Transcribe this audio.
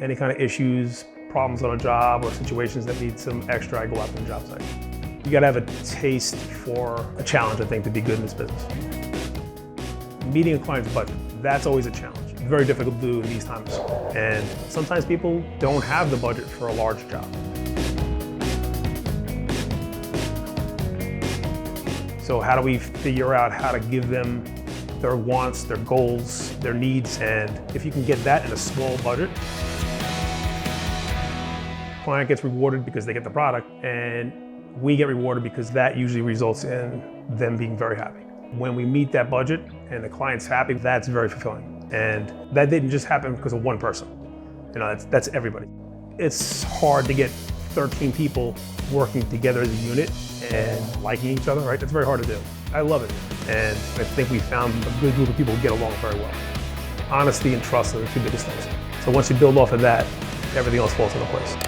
Any kind of issues, problems on a job, or situations that need some extra, I go out to the job site. You gotta have a taste for a challenge, I think, to be good in this business. Meeting a client's budget, that's always a challenge. Very difficult to do in these times. And sometimes people don't have the budget for a large job. So how do we figure out how to give them their wants, their goals, their needs, and if you can get that in a small budget, client gets rewarded because they get the product, and we get rewarded because that usually results in them being very happy. When we meet that budget and the client's happy, that's very fulfilling. And that didn't just happen because of one person. You know, that's everybody. It's hard to get 13 people working together as a unit and liking each other, right? It's very hard to do. I love it. And I think we found a good group of people who get along very well. Honesty and trust are the two biggest things. So once you build off of that, everything else falls into place.